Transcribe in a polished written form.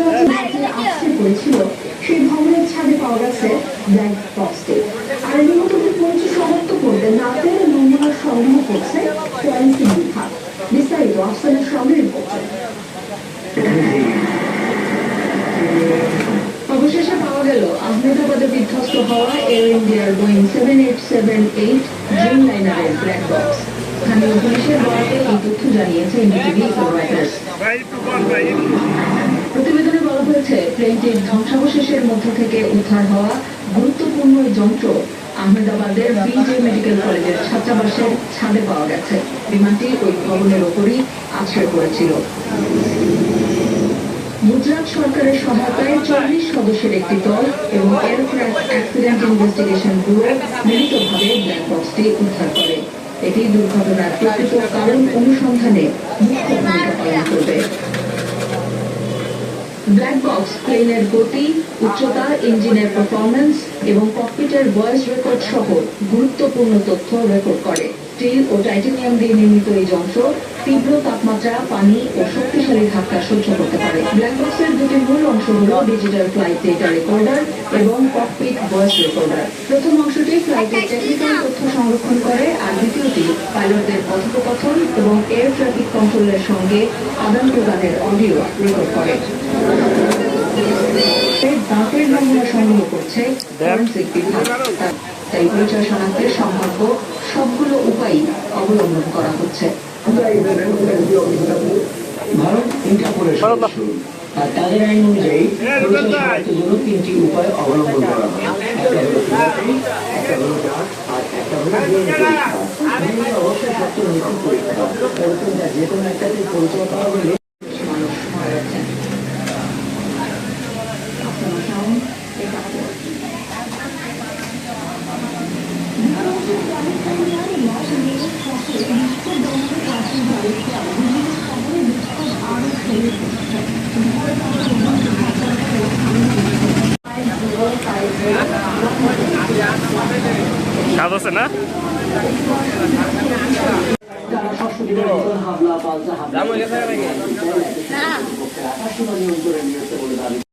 আশ্রয় করেছিল সেই ভবনের ছাদে পাওয়া গেছে ব্ল্যাক বক্সটি। আর নিহতদের পরিচয় শনাক্ত করতে নাতের নমুনা সংগ্রহ করছে ফরেনসিক বিভাগ। বিস্তারিত আফসানের সামনে রিপোর্টে। অবশেষে পাওয়া গেল আহমেদাবাদে বিধ্বস্ত হওয়া এয়ার ইন্ডিয়ার বোয়িং 7878 ড্রিম লাইনারের ব্ল্যাক বক্স। স্থানীয় পুলিশের বরাতে এই তথ্য জানিয়েছে এনডিটিভি ও রয়টার্স। প্রতিবেদনে বলা হয়েছে, প্লেনটির ধ্বংসাবশেষের মধ্য থেকে উদ্ধার হওয়া গুরুত্বপূর্ণ যন্ত্র আহমেদাবাদের বিজে মেডিকেল কলেজের ছাত্রাবাসের ছাদে পাওয়া গেছে। বিমানটি ওই ভবনের ওপরই আশ্রয় করেছিল। গুজরাট সরকারের সহায়তায় 40 সদস্যের একটি দল এবং এয়ারক্রাফট অ্যাক্সিডেন্ট ইনভেস্টিগেশন ব্যুরো মিলিতভাবে ব্ল্যাক বক্সটি উদ্ধার করে। এটি দুর্ঘটনার প্রকৃত কারণ অনুসন্ধানে মুখ্য ভূমিকা পালন করবে। ব্ল্যাক বক্স প্লেনের গতি, উচ্চতা, ইঞ্জিনের পারফরম্যান্স এবং ককপিটের ভয়েস রেকর্ড সহ গুরুত্বপূর্ণ তথ্য রেকর্ড করে। স্টিল ও টাইটানিয়াম দিয়ে নির্মিত এই যন্ত্র তীব্র তাপমাত্রা, পানি ও শক্তিশালী ধাক্কা সহ্য করতে পারে। ব্ল্যাক বক্সের দুটি মূল অংশ হল ডিজিটাল ফ্লাইট ডেটা রেকর্ডার এবং ককপিট ভয়েস রেকর্ডার। প্রথম অংশটি ফ্লাইটের টেকনিক্যাল তথ্য সংরক্ষণ করে, আর দ্বিতীয়টি পাইলটদের কথোপকথন এবং এয়ার ট্রাফিক কন্ট্রোলের সঙ্গে আদান প্রদানের অডিও রেকর্ড করে। দাঁতের নমুনা সংগ্রহ করছে ফরেনসিক বিভাগ। তাই পরিচয় শনাক্তের সম্ভাব্য সবগুলো উপায় অবলম্বন করা হচ্ছে। ভারত ইন্টারপোলের সদস্য, আর তাদের আইন অনুযায়ী পরিচয় শনাক্তের জন্য 3টি উপায় অবলম্বন করা হয়। একটা হলো ফিঙ্গারপ্রিন্ট, একটা হলো ডাক, আর একটা হলো ডিএনএ পরীক্ষা। অবশ্যই সত্য নিখুঁত পরীক্ষা। এরকম যে কোনো একটাতে পরিচয় পাওয়া গেলে মানুষ মারা যাচ্ছেন। স্বাদ আছে না? হাবলা পাল্টা হাবলা